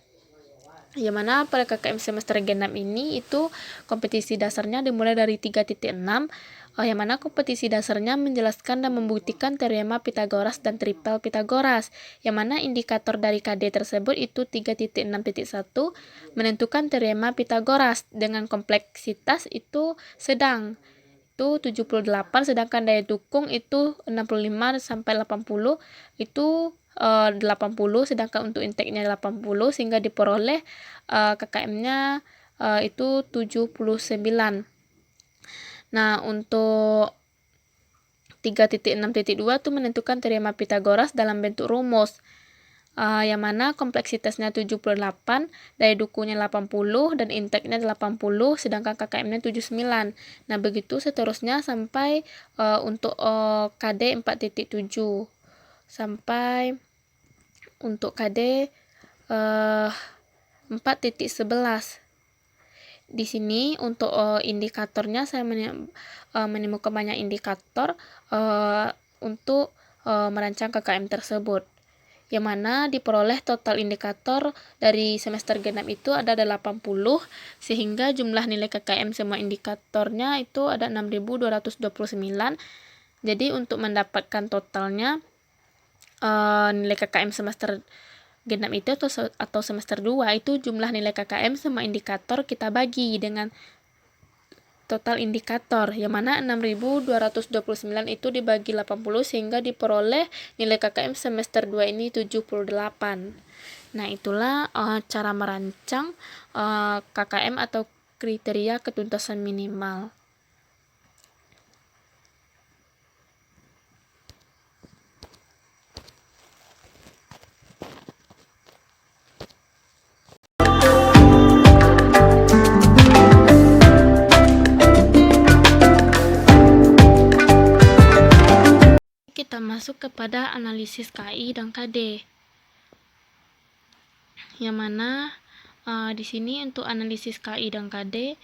Yang mana pada KKM semester genap ini itu kompetisi dasarnya dimulai dari 3.6, yang mana kompetisi dasarnya menjelaskan dan membuktikan teorema Pitagoras dan tripel Pitagoras, yang mana indikator dari KD tersebut itu 3.6.1 menentukan teorema Pitagoras dengan kompleksitas itu sedang, itu 78, sedangkan daya dukung itu 65 sampai 80 itu 80, sedangkan untuk inteknya 80, sehingga diperoleh KKM-nya itu 79. Nah, untuk 3.6.2 itu menentukan teorema Pitagoras dalam bentuk rumus, yang mana kompleksitasnya 78, daya dukungnya 80, dan inteknya 80, sedangkan KKM-nya 79. Nah, begitu seterusnya sampai untuk KD 4.7 sampai untuk KD 4.11. Di sini untuk indikatornya saya menemukan banyak indikator untuk merancang KKM tersebut, yang mana diperoleh total indikator dari semester genap itu ada 80, sehingga jumlah nilai KKM semua indikatornya itu ada 6.229. Jadi untuk mendapatkan totalnya nilai KKM semester genap itu atau semester 2 itu jumlah nilai KKM semua indikator kita bagi dengan total indikator, yang mana 6.229 itu dibagi 80 sehingga diperoleh nilai KKM semester 2 ini 78. Nah, itulah cara merancang KKM atau kriteria ketuntasan minimal. Kita masuk kepada analisis KI dan KD, yang mana di sini untuk analisis KI dan KD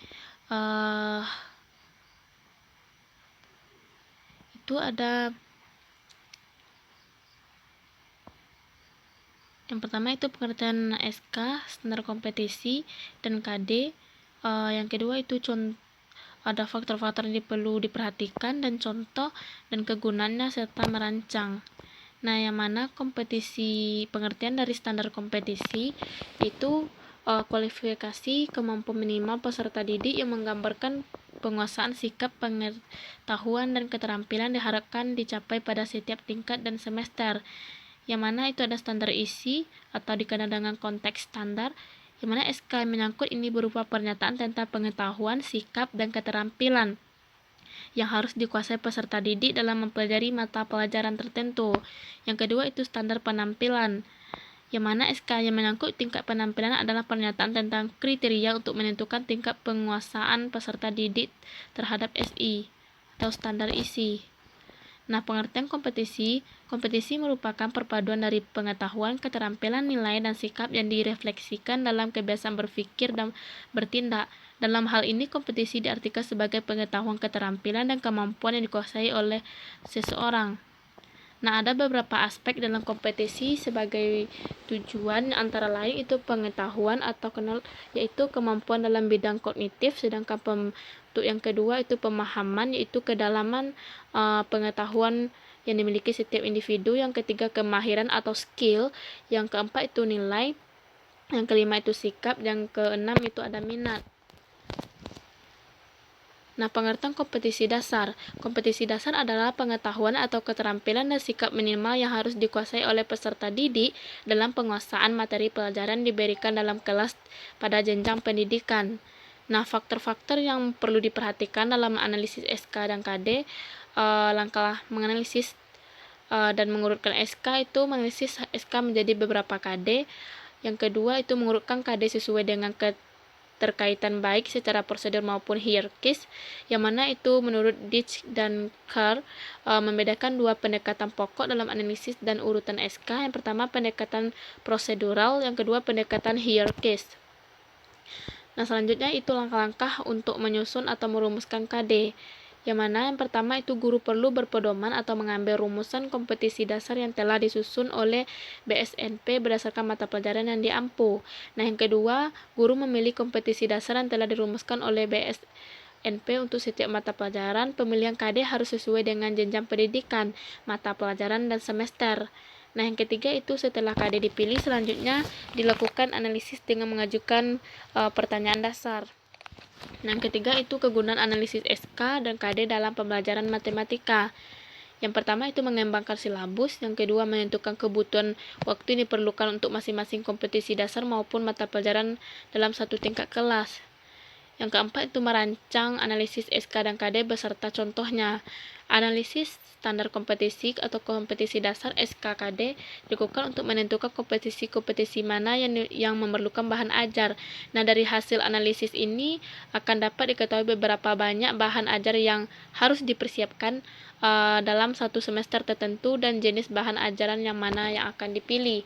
itu ada yang pertama itu pengertian SK standar kompetisi dan KD, yang kedua itu ada faktor-faktor yang perlu diperhatikan dan contoh dan kegunaannya serta merancang. Nah, yang mana kompetisi, pengertian dari standar kompetisi itu kualifikasi kemampuan minimal peserta didik yang menggambarkan penguasaan sikap, pengetahuan, dan keterampilan diharapkan dicapai pada setiap tingkat dan semester, yang mana itu ada standar isi atau dikenal dengan konteks standar, yang mana SK menyangkut ini berupa pernyataan tentang pengetahuan, sikap, dan keterampilan yang harus dikuasai peserta didik dalam mempelajari mata pelajaran tertentu. Yang kedua itu standar penampilan, yang mana SK yang menyangkut tingkat penampilan adalah pernyataan tentang kriteria untuk menentukan tingkat penguasaan peserta didik terhadap SI atau standar isi. Nah, pengertian kompetisi merupakan perpaduan dari pengetahuan, keterampilan, nilai, dan sikap yang direfleksikan dalam kebiasaan berpikir dan bertindak. Dalam hal ini, kompetisi diartikan sebagai pengetahuan, keterampilan, dan kemampuan yang dikuasai oleh seseorang. Nah, ada beberapa aspek dalam kompetisi sebagai tujuan, antara lain itu pengetahuan atau yaitu kemampuan dalam bidang kognitif, sedangkan untuk yang kedua itu pemahaman, yaitu kedalaman pengetahuan yang dimiliki setiap individu. Yang ketiga kemahiran atau skill, yang keempat itu nilai, yang kelima itu sikap, yang keenam itu ada minat. Nah, pengertian kompetisi dasar. Kompetisi dasar adalah pengetahuan atau keterampilan dan sikap minimal yang harus dikuasai oleh peserta didik dalam penguasaan materi pelajaran diberikan dalam kelas pada jenjang pendidikan. Nah, faktor-faktor yang perlu diperhatikan dalam analisis SK dan KD, langkah menganalisis dan mengurutkan SK itu menganalisis SK menjadi beberapa KD. Yang kedua itu mengurutkan KD sesuai dengan terkaitan baik secara prosedur maupun hierarkis, yang mana itu menurut Ditch dan Carr membedakan dua pendekatan pokok dalam analisis dan urutan SK. Yang pertama pendekatan prosedural, yang kedua pendekatan hierarkis. Nah, selanjutnya itu langkah-langkah untuk menyusun atau merumuskan KD, yang mana yang pertama itu guru perlu berpedoman atau mengambil rumusan kompetisi dasar yang telah disusun oleh BSNP berdasarkan mata pelajaran yang diampu. Nah, yang kedua, guru memilih kompetisi dasar yang telah dirumuskan oleh BSNP untuk setiap mata pelajaran. Pemilihan KD harus sesuai dengan jenjang pendidikan, mata pelajaran, dan semester. Nah, yang ketiga itu setelah KD dipilih, selanjutnya dilakukan analisis dengan mengajukan pertanyaan dasar. Nah, yang ketiga itu kegunaan analisis SK dan KD dalam pembelajaran matematika. Yang pertama itu mengembangkan silabus, yang kedua menentukan kebutuhan waktu yang diperlukan untuk masing-masing kompetisi dasar maupun mata pelajaran dalam satu tingkat kelas. Yang keempat itu merancang analisis SK dan KD beserta contohnya. Analisis standar kompetisi atau kompetisi dasar SKKD dilakukan untuk menentukan kompetisi-kompetisi mana yang memerlukan bahan ajar. Nah, dari hasil analisis ini akan dapat diketahui beberapa banyak bahan ajar yang harus dipersiapkan dalam satu semester tertentu dan jenis bahan ajaran yang mana yang akan dipilih.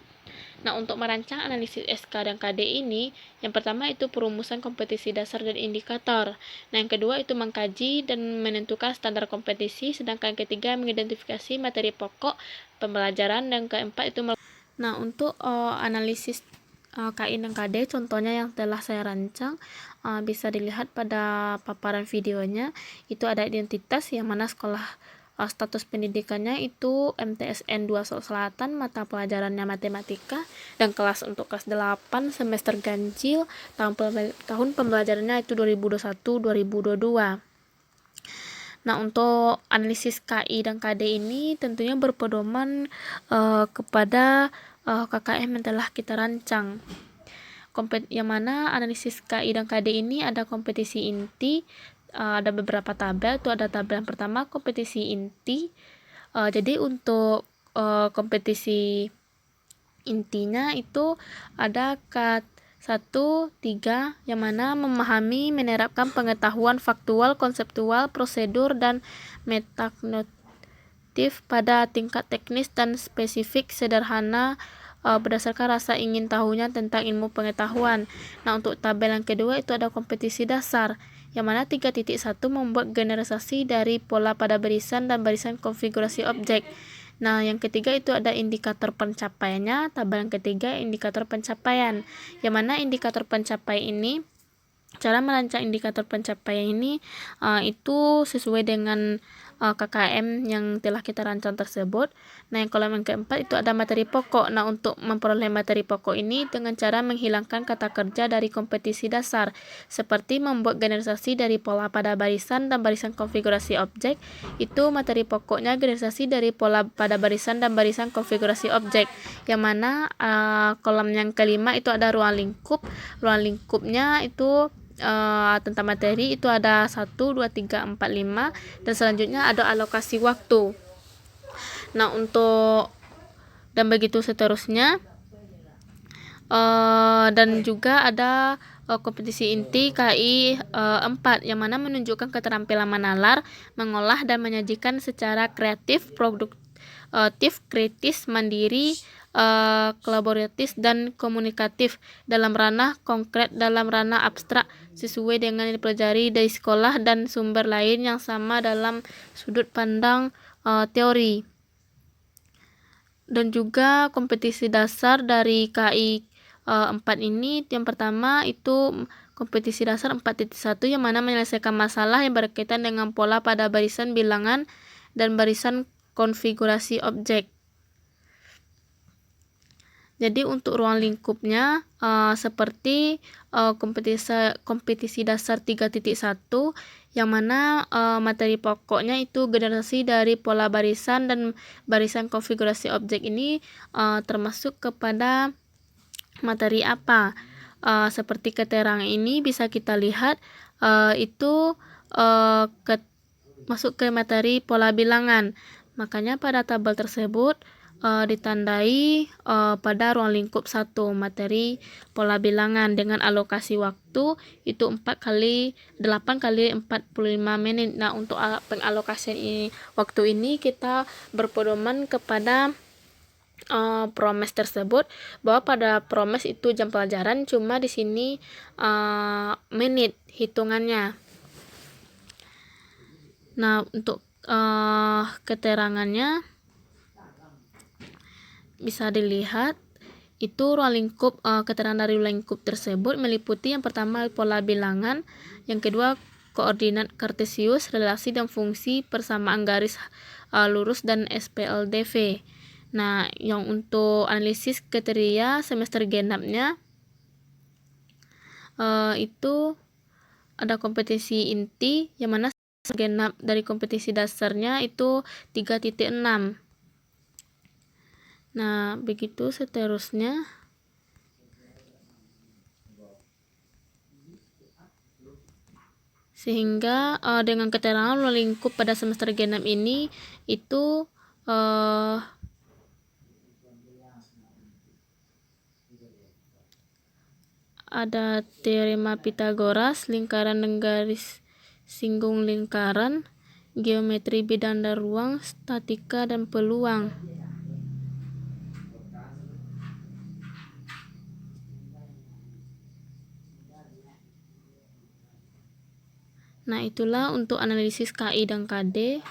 Nah, untuk merancang analisis SK dan KD ini, yang pertama itu perumusan kompetisi dasar dan indikator. Nah, yang kedua itu mengkaji dan menentukan standar kompetisi, sedangkan yang ketiga mengidentifikasi materi pokok pembelajaran, dan keempat itu untuk analisis KI dan KD, contohnya yang telah saya rancang bisa dilihat pada paparan videonya. Itu ada identitas yang mana sekolah status pendidikannya itu MTSN 2 Selatan, mata pelajarannya matematika, dan kelas untuk kelas 8 semester ganjil, tahun pembelajarannya itu 2021-2022. Nah, untuk analisis KI dan KD ini tentunya berpedoman kepada KKM yang telah kita rancang. Yang mana analisis KI dan KD ini ada kompetisi inti, ada beberapa tabel. Itu ada tabel yang pertama kompetisi inti. Jadi untuk kompetisi intinya itu ada kat 1, 3, yang mana memahami, menerapkan pengetahuan faktual, konseptual, prosedur, dan metakognitif pada tingkat teknis dan spesifik sederhana berdasarkan rasa ingin tahunya tentang ilmu pengetahuan. Nah, untuk tabel yang kedua itu ada kompetisi dasar, yang mana 3.1 membuat generalisasi dari pola pada barisan dan barisan konfigurasi objek. Nah, yang ketiga itu ada indikator pencapaiannya, tabel yang ketiga indikator pencapaian, yang mana indikator pencapaian ini, cara merancang indikator pencapaian ini itu sesuai dengan KKM yang telah kita rancang tersebut. Nah, yang kolom yang keempat itu ada materi pokok. Nah, untuk memperoleh materi pokok ini dengan cara menghilangkan kata kerja dari kompetisi dasar, seperti membuat generalisasi dari pola pada barisan dan barisan konfigurasi objek. Itu materi pokoknya generalisasi dari pola pada barisan dan barisan konfigurasi objek, yang mana kolom yang kelima itu ada ruang lingkup. Ruang lingkupnya itu tentang materi itu ada 1, 2, 3, 4, 5, dan selanjutnya ada alokasi waktu. Nah, dan begitu seterusnya, dan juga ada kompetisi inti KI 4, yang mana menunjukkan keterampilan menalar, mengolah, dan menyajikan secara kreatif, produktif, kritis, mandiri, kolaboratif, dan komunikatif dalam ranah konkret, dalam ranah abstrak, sesuai dengan yang dipelajari dari sekolah dan sumber lain yang sama dalam sudut pandang teori. Dan juga kompetisi dasar dari KI 4 ini, yang pertama itu kompetisi dasar 4.1, yang mana menyelesaikan masalah yang berkaitan dengan pola pada barisan bilangan dan barisan konfigurasi objek. Jadi untuk ruang lingkupnya seperti kompetisi dasar 3.1, yang mana materi pokoknya itu generasi dari pola barisan dan barisan konfigurasi objek ini termasuk kepada materi apa? Seperti keterangan ini bisa kita lihat itu masuk ke materi pola bilangan. Makanya pada tabel tersebut ditandai pada ruang lingkup 1 materi pola bilangan dengan alokasi waktu itu 8 kali 45 menit. Nah, untuk pengalokasian waktu ini kita berpedoman kepada promes tersebut, bahwa pada promes itu jam pelajaran, cuma di sini menit hitungannya. Nah, untuk keterangannya bisa dilihat itu ruang lingkup. Keterangan dari ruang lingkup tersebut meliputi yang pertama pola bilangan, yang kedua koordinat kartesius, relasi dan fungsi, persamaan garis lurus, dan SPLDV. Nah, yang untuk analisis kriteria semester genapnya itu ada kompetisi inti, yang mana genap dari kompetisi dasarnya itu 3.6. Nah, begitu seterusnya. Sehingga dengan keterangan ruang lingkup pada semester genap ini itu ada teorema Pitagoras, lingkaran dan garis singgung lingkaran, geometri bidang dan ruang, statika dan peluang. Nah, itulah untuk analisis KI dan KD.